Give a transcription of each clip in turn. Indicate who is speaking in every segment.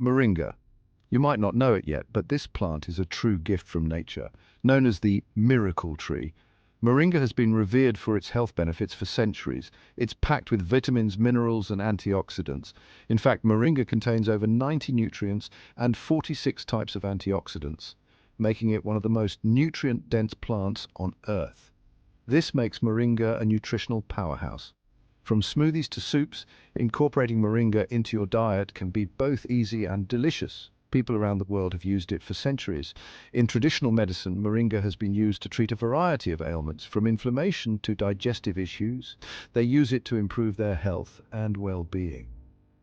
Speaker 1: Moringa. You might not know it yet, but this plant is a true gift from nature, known as the miracle tree. Moringa has been revered for its health benefits for centuries. It's packed with vitamins, minerals, and antioxidants. In fact, moringa contains over 90 nutrients and 46 types of antioxidants, making it one of the most nutrient-dense plants on Earth. This makes moringa a nutritional powerhouse. From smoothies to soups, incorporating moringa into your diet can be both easy and delicious. People around the world have used it for centuries. In traditional medicine, moringa has been used to treat a variety of ailments, from inflammation to digestive issues. They use it to improve their health and well-being.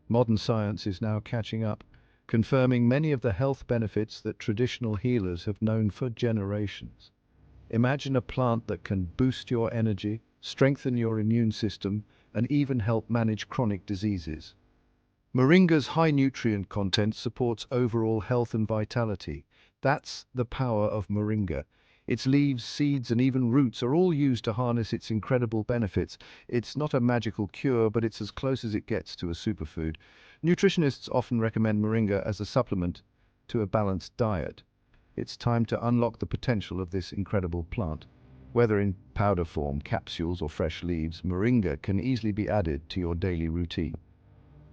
Speaker 1: Modern science is now catching up, confirming many of the health benefits that traditional healers have known for generations. Imagine a plant that can boost your energy, strengthen your immune system, and even help manage chronic diseases. Moringa's high nutrient content supports overall health and vitality. That's the power of moringa. Its leaves, seeds, and even roots are all used to harness its incredible benefits. It's not a magical cure, but it's as close as it gets to a superfood. Nutritionists often recommend moringa as a supplement to a balanced diet. It's time to unlock the potential of this incredible plant. Whether in powder form, capsules, or fresh leaves, moringa can easily be added to your daily routine.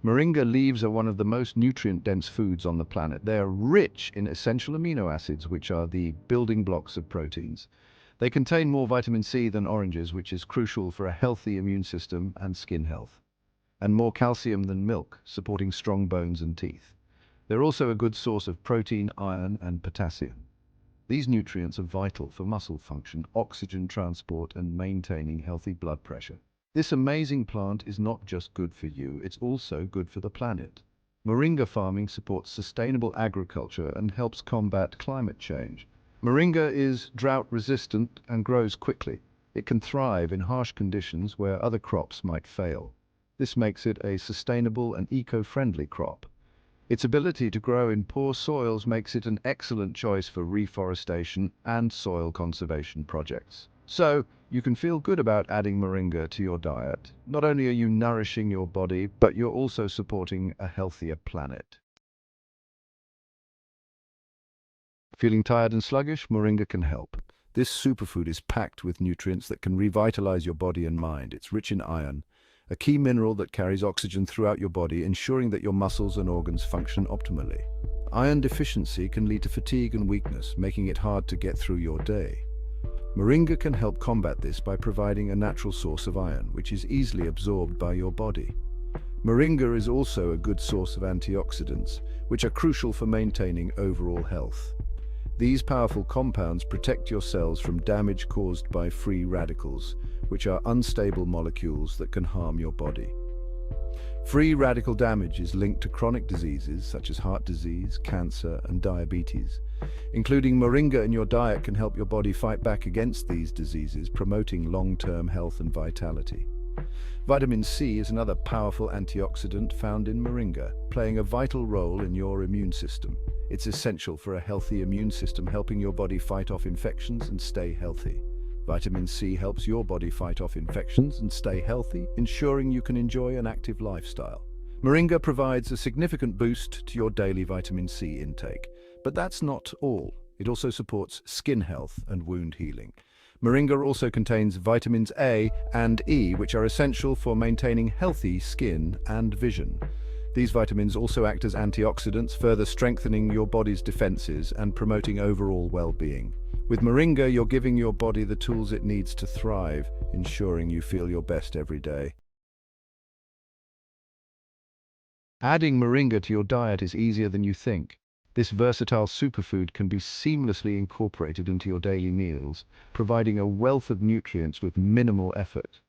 Speaker 1: Moringa leaves are one of the most nutrient-dense foods on the planet. They are rich in essential amino acids, which are the building blocks of proteins. They contain more vitamin C than oranges, which is crucial for a healthy immune system and skin health, and more calcium than milk, supporting strong bones and teeth. They're also a good source of protein, iron, and potassium. These nutrients are vital for muscle function, oxygen transport, and maintaining healthy blood pressure. This amazing plant is not just good for you, it's also good for the planet. Moringa farming supports sustainable agriculture and helps combat climate change. Moringa is drought-resistant and grows quickly. It can thrive in harsh conditions where other crops might fail. This makes it a sustainable and eco-friendly crop. Its ability to grow in poor soils makes it an excellent choice for reforestation and soil conservation projects. So, you can feel good about adding moringa to your diet. Not only are you nourishing your body, but you're also supporting a healthier planet. Feeling tired and sluggish? Moringa can help. This superfood is packed with nutrients that can revitalize your body and mind. It's rich in iron, a key mineral that carries oxygen throughout your body, ensuring that your muscles and organs function optimally. Iron deficiency can lead to fatigue and weakness, making it hard to get through your day. Moringa can help combat this by providing a natural source of iron, which is easily absorbed by your body. Moringa is also a good source of antioxidants, which are crucial for maintaining overall health. These powerful compounds protect your cells from damage caused by free radicals, which are unstable molecules that can harm your body. Free radical damage is linked to chronic diseases such as heart disease, cancer, and diabetes. Including moringa in your diet can help your body fight back against these diseases, promoting long-term health and vitality. Vitamin C is another powerful antioxidant found in moringa, playing a vital role in your immune system. It's essential for a healthy immune system, helping your body fight off infections and stay healthy. Vitamin C helps your body fight off infections and stay healthy, ensuring you can enjoy an active lifestyle. Moringa provides a significant boost to your daily vitamin C intake. But that's not all. It also supports skin health and wound healing. Moringa also contains vitamins A and E, which are essential for maintaining healthy skin and vision. These vitamins also act as antioxidants, further strengthening your body's defenses and promoting overall well-being. With moringa, you're giving your body the tools it needs to thrive, ensuring you feel your best every day. Adding moringa to your diet is easier than you think. This versatile superfood can be seamlessly incorporated into your daily meals, providing a wealth of nutrients with minimal effort.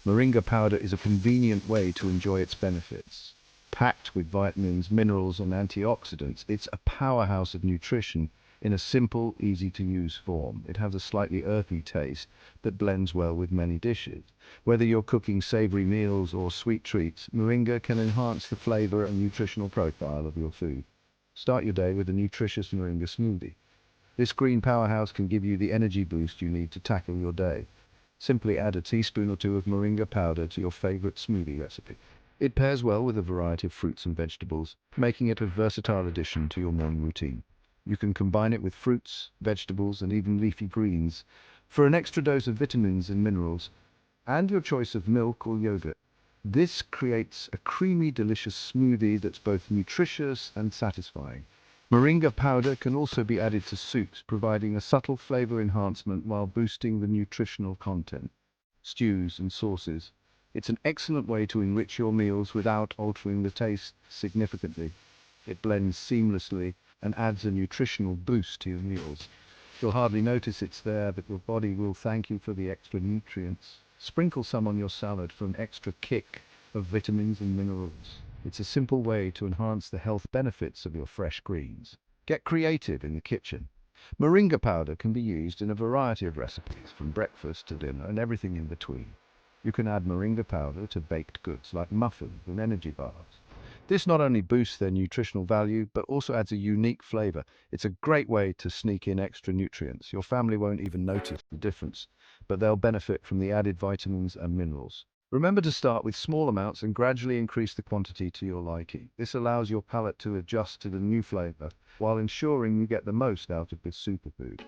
Speaker 1: Moringa powder is a convenient way to enjoy its benefits. Packed with vitamins, minerals, and antioxidants, it's a powerhouse of nutrition in a simple, easy-to-use form. It has a slightly earthy taste that blends well with many dishes. Whether you're cooking savory meals or sweet treats, moringa can enhance the flavor and nutritional profile of your food. Start your day with a nutritious moringa smoothie. This green powerhouse can give you the energy boost you need to tackle your day. Simply add a teaspoon or two of moringa powder to your favorite smoothie recipe. It pairs well with a variety of fruits and vegetables, making it a versatile addition to your morning routine. You can combine it with fruits, vegetables, and even leafy greens for an extra dose of vitamins and minerals, and your choice of milk or yogurt. This creates a creamy, delicious smoothie that's both nutritious and satisfying. Moringa powder can also be added to soups, providing a subtle flavor enhancement while boosting the nutritional content. Stews and sauces. It's an excellent way to enrich your meals without altering the taste significantly. It blends seamlessly and adds a nutritional boost to your meals. You'll hardly notice it's there, but your body will thank you for the extra nutrients. Sprinkle some on your salad for an extra kick of vitamins and minerals. It's a simple way to enhance the health benefits of your fresh greens. Get creative in the kitchen. Moringa powder can be used in a variety of recipes, from breakfast to dinner and everything in between. You can add moringa powder to baked goods like muffins and energy bars. This not only boosts their nutritional value, but also adds a unique flavor. It's a great way to sneak in extra nutrients. Your family won't even notice the difference, but they'll benefit from the added vitamins and minerals. Remember to start with small amounts and gradually increase the quantity to your liking. This allows your palate to adjust to the new flavor while ensuring you get the most out of this superfood.